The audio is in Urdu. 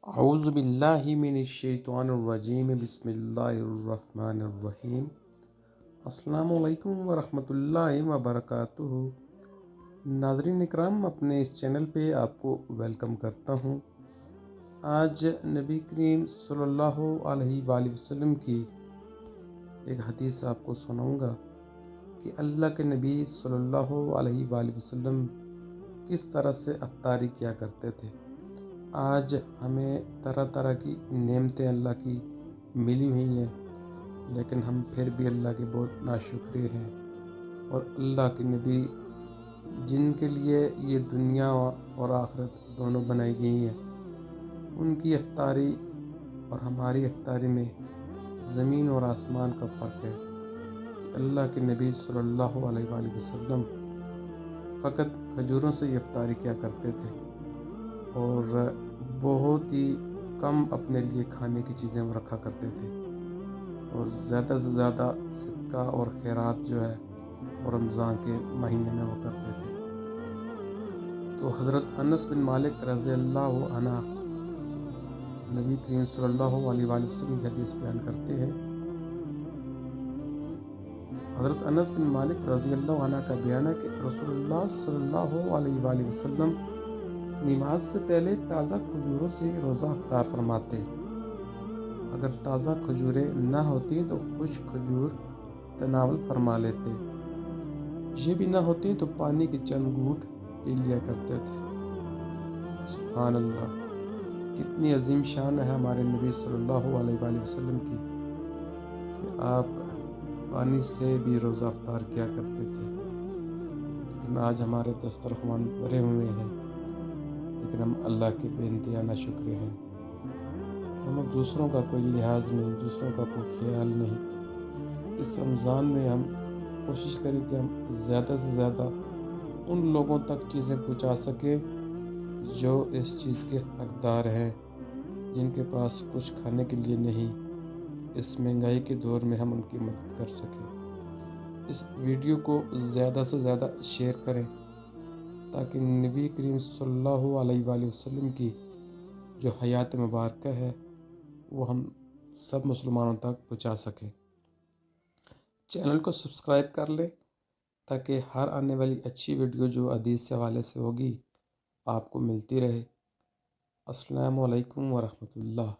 اعوذ باللہ من الشیطان الرجیم بسم اللہ الرحمن الرحیم۔ السلام علیکم ورحمۃ اللہ وبرکاتہ۔ ناظرین اکرام، اپنے اس چینل پہ آپ کو ویلکم کرتا ہوں۔ آج نبی کریم صلی اللہ علیہ وآلہ وسلم کی ایک حدیث آپ کو سناؤں گا کہ اللہ کے نبی صلی اللہ علیہ وآلہ وسلم کس طرح سے افطاری کیا کرتے تھے۔ آج ہمیں طرح طرح کی نعمتیں اللہ کی ملی ہوئی ہیں، لیکن ہم پھر بھی اللہ کے بہت ناشکرے ہیں، اور اللہ کے نبی جن کے لیے یہ دنیا اور آخرت دونوں بنائی گئی ہیں، ان کی افطاری اور ہماری افطاری میں زمین اور آسمان کا فرق ہے۔ اللہ کے نبی صلی اللہ علیہ وآلہ وسلم فقط کھجوروں سے افطاری کیا کرتے تھے، اور بہت ہی کم اپنے لیے کھانے کی چیزیں وہ رکھا کرتے تھے، اور زیادہ سے زیادہ صدقہ اور خیرات جو ہے وہ رمضان کے مہینے میں وہ کرتے تھے۔ تو حضرت انس بن مالک رضی اللہ عنہ نبی کریم صلی اللہ علیہ وآلہ وسلم کی حدیث بیان کرتے ہیں۔ حضرت انس بن مالک رضی اللہ عنہ کا بیان ہے کہ رسول اللہ صلی اللہ علیہ وآلہ وسلم نماز سے پہلے تازہ کھجوروں سے روزہ افطار فرماتے۔ اگر تازہ کھجوریں نہ ہوتی تو خشک کھجور تناول فرما لیتے، یہ بھی نہ ہوتی تو پانی کے چند گھونٹ پی لیا کرتے تھے۔ سبحان اللہ، کتنی عظیم شان ہے ہمارے نبی صلی اللہ علیہ وآلہ وسلم کی کہ آپ پانی سے بھی روزہ افطار کیا کرتے تھے۔ لیکن آج ہمارے دسترخوان بھرے ہوئے ہیں، لیکن ہم اللہ کے بے انتہا ناشکرے ہیں۔ ہمیں دوسروں کا کوئی لحاظ نہیں، دوسروں کا کوئی خیال نہیں۔ اس رمضان میں ہم کوشش کریں کہ ہم زیادہ سے زیادہ ان لوگوں تک چیزیں پہنچا سکیں جو اس چیز کے حقدار ہیں، جن کے پاس کچھ کھانے کے لیے نہیں۔ اس مہنگائی کے دور میں ہم ان کی مدد کر سکیں۔ اس ویڈیو کو زیادہ سے زیادہ شیئر کریں تاکہ نبی کریم صلی اللہ علیہ وآلہ وسلم کی جو حیات مبارکہ ہے وہ ہم سب مسلمانوں تک پہنچا سکیں۔ چینل کو سبسکرائب کر لیں تاکہ ہر آنے والی اچھی ویڈیو جو حدیث سے حوالے سے ہوگی آپ کو ملتی رہے۔ السلام علیکم ورحمۃ اللہ۔